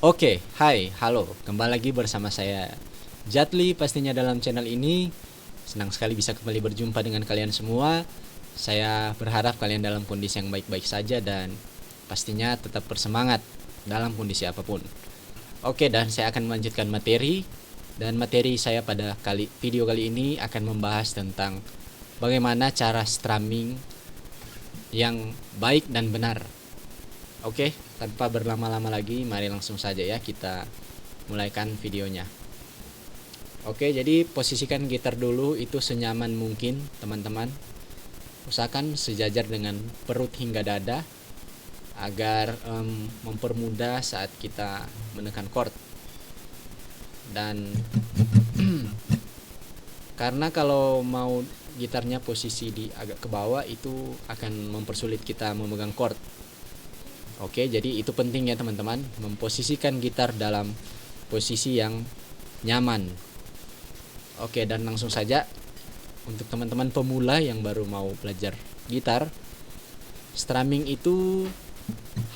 Oke, hai, halo. Kembali lagi bersama saya Jatli pastinya dalam channel ini. Senang sekali bisa kembali berjumpa dengan kalian semua. Saya berharap kalian dalam kondisi yang baik-baik saja dan pastinya tetap bersemangat dalam kondisi apapun. Oke, dan saya akan melanjutkan materi. Dan materi saya pada video kali ini akan membahas tentang bagaimana cara strumming yang baik dan benar. Oke, tanpa berlama-lama lagi, mari langsung saja ya kita mulaikan videonya. Oke, jadi posisikan gitar dulu itu senyaman mungkin, teman-teman. Usahakan sejajar dengan perut hingga dada agar mempermudah saat kita menekan chord. Dan karena kalau mau gitarnya posisi di agak ke bawah itu akan mempersulit kita memegang chord. Oke, jadi itu penting ya teman-teman, memposisikan gitar dalam posisi yang nyaman. Oke, dan langsung saja untuk teman-teman pemula yang baru mau belajar gitar, strumming itu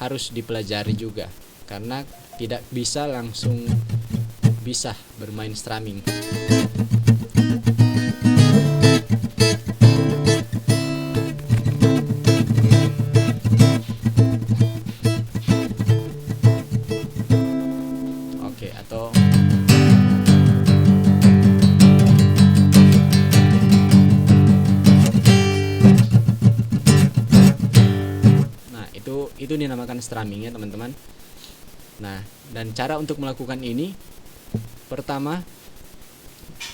harus dipelajari juga, karena tidak bisa langsung bisa bermain strumming. Itu dinamakan strumming ya teman-teman. Nah, dan cara untuk melakukan ini, pertama,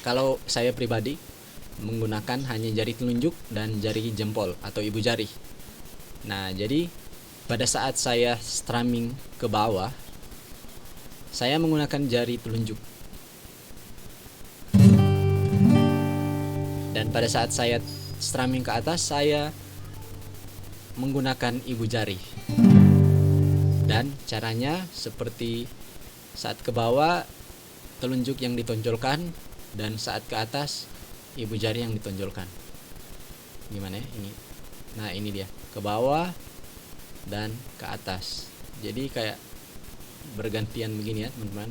kalau saya pribadi menggunakan hanya jari telunjuk dan jari jempol atau ibu jari. Nah, jadi pada saat saya strumming ke bawah, saya menggunakan jari telunjuk. Dan pada saat saya strumming ke atas, saya menggunakan ibu jari. Dan caranya seperti saat ke bawah telunjuk yang ditonjolkan, dan saat ke atas ibu jari yang ditonjolkan. Gimana ya ini? Nah, ini dia, ke bawah dan ke atas. Jadi kayak bergantian begini ya teman-teman.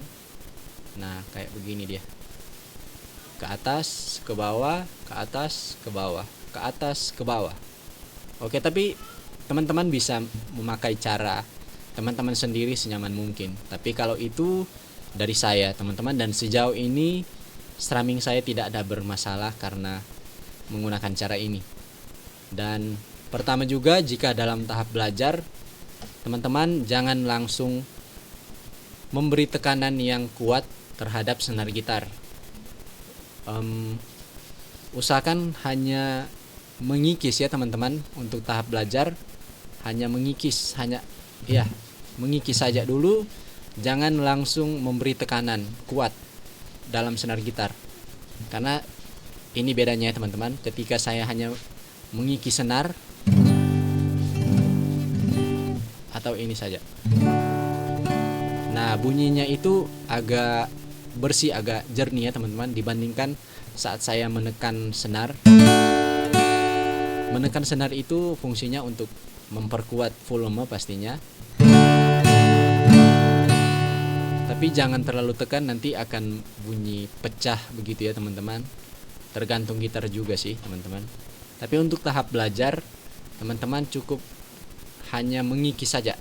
Nah, kayak begini dia, ke atas, ke bawah, ke atas, ke bawah, ke atas, ke bawah. Oke, tapi teman-teman bisa memakai cara teman-teman sendiri senyaman mungkin. Tapi kalau itu dari saya teman-teman, dan sejauh ini strumming saya tidak ada bermasalah karena menggunakan cara ini. Dan pertama juga, jika dalam tahap belajar, teman-teman jangan langsung memberi tekanan yang kuat terhadap senar gitar. Usahakan hanya mengikis ya teman-teman. Untuk tahap belajar hanya mengikis, mengikis saja dulu, jangan langsung memberi tekanan kuat dalam senar gitar. Karena ini bedanya ya teman-teman, ketika saya hanya mengikis senar atau ini saja, nah bunyinya itu agak bersih, agak jernih ya teman-teman, dibandingkan saat saya menekan senar. Menekan senar itu fungsinya untuk memperkuat volume pastinya, tapi jangan terlalu tekan, nanti akan bunyi pecah begitu ya teman-teman. Tergantung gitar juga sih teman-teman. Tapi untuk tahap belajar, teman-teman cukup hanya mengikis saja,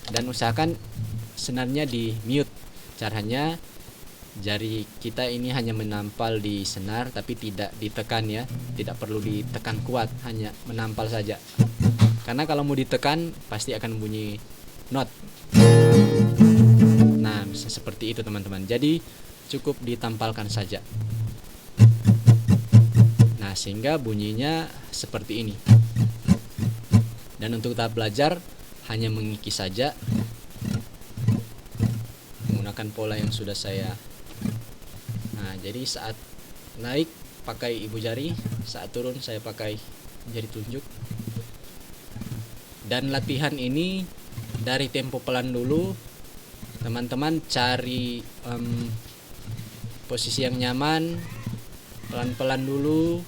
dan usahakan senarnya di mute. Caranya, jari kita ini hanya menampal di senar tapi tidak ditekan ya, tidak perlu ditekan kuat, hanya menampal saja. Karena kalau mau ditekan pasti akan bunyi not. Nah, bisa seperti itu teman-teman. Jadi cukup ditampalkan saja. Nah, sehingga bunyinya seperti ini. Dan untuk tahap belajar hanya mengikis saja menggunakan pola yang sudah saya. Nah, jadi saat naik pakai ibu jari, saat turun saya pakai jari telunjuk. Dan latihan ini dari tempo pelan dulu. Teman-teman cari posisi yang nyaman, pelan-pelan dulu.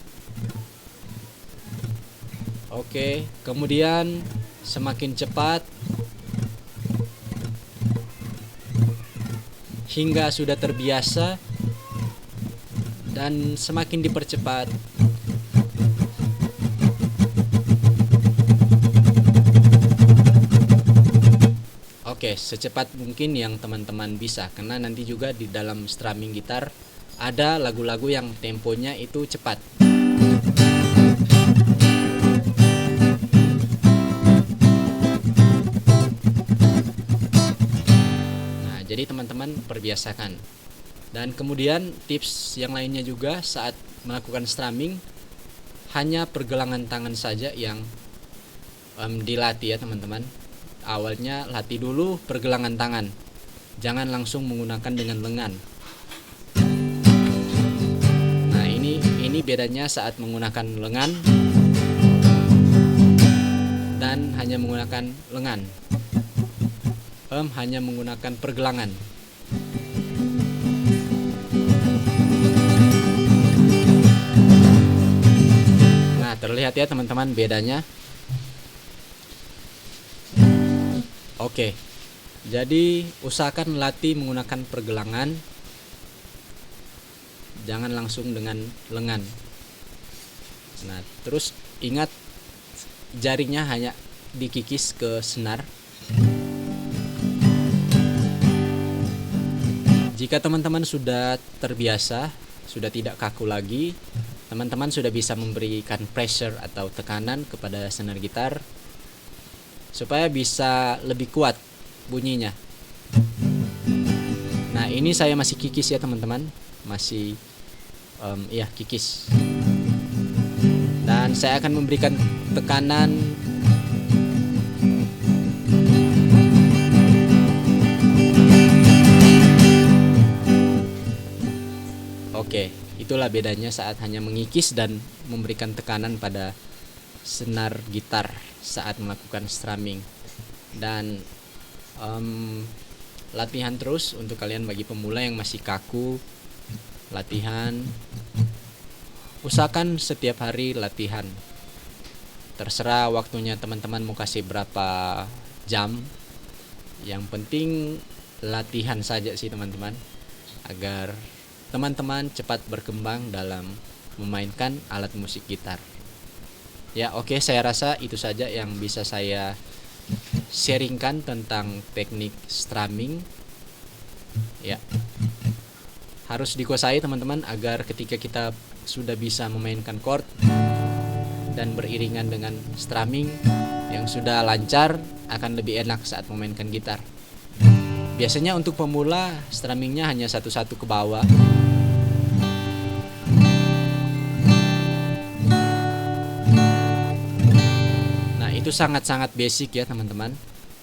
Oke, kemudian semakin cepat hingga sudah terbiasa dan semakin dipercepat. Oke, secepat mungkin yang teman-teman bisa, karena nanti juga di dalam strumming gitar ada lagu-lagu yang temponya itu cepat. Nah, jadi teman-teman perbiasakan. Dan kemudian tips yang lainnya juga saat melakukan strumming, hanya pergelangan tangan saja yang dilatih ya teman-teman. Awalnya latih dulu pergelangan tangan, jangan langsung menggunakan dengan lengan. Nah ini bedanya saat menggunakan lengan dan hanya menggunakan lengan, hanya menggunakan pergelangan. Nah terlihat ya teman-teman bedanya. Oke, jadi usahakan latih menggunakan pergelangan, jangan langsung dengan lengan. Nah, terus ingat jarinya hanya dikikis ke senar. Jika teman-teman sudah terbiasa, sudah tidak kaku lagi, teman-teman sudah bisa memberikan pressure atau tekanan kepada senar gitar supaya bisa lebih kuat bunyinya. Nah ini saya masih kikis ya teman-teman, masih kikis, dan saya akan memberikan tekanan Oke, itulah bedanya saat hanya mengikis dan memberikan tekanan pada senar gitar saat melakukan strumming. Dan latihan terus untuk kalian bagi pemula yang masih kaku, latihan, usahakan setiap hari latihan. Terserah waktunya teman-teman mau kasih berapa jam, yang penting latihan saja sih teman-teman, agar teman-teman cepat berkembang dalam memainkan alat musik gitar. Ya oke, saya rasa itu saja yang bisa saya sharingkan tentang teknik strumming. Ya, harus dikuasai teman-teman agar ketika kita sudah bisa memainkan chord dan beriringan dengan strumming yang sudah lancar, akan lebih enak saat memainkan gitar. Biasanya untuk pemula strummingnya hanya satu-satu ke bawah. Itu sangat-sangat basic ya teman-teman.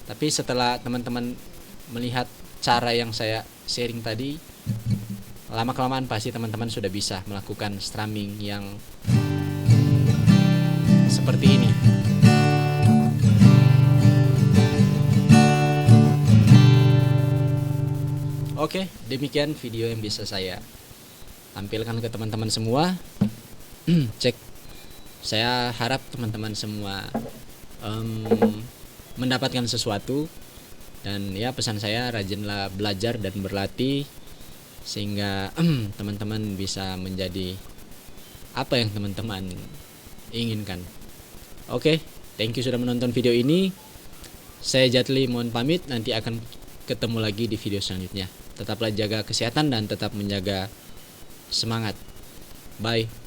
Tapi setelah teman-teman melihat cara yang saya sharing tadi, lama-kelamaan pasti teman-teman sudah bisa melakukan strumming yang seperti ini. Oke, demikian video yang bisa saya tampilkan ke teman-teman semua. Cek. Saya harap teman-teman semua mendapatkan sesuatu, dan ya pesan saya, rajinlah belajar dan berlatih sehingga teman-teman bisa menjadi apa yang teman-teman inginkan. Oke, thank you sudah menonton video ini. Saya Jatli mohon pamit, nanti akan ketemu lagi di video selanjutnya. Tetaplah jaga kesehatan dan tetap menjaga semangat. Bye.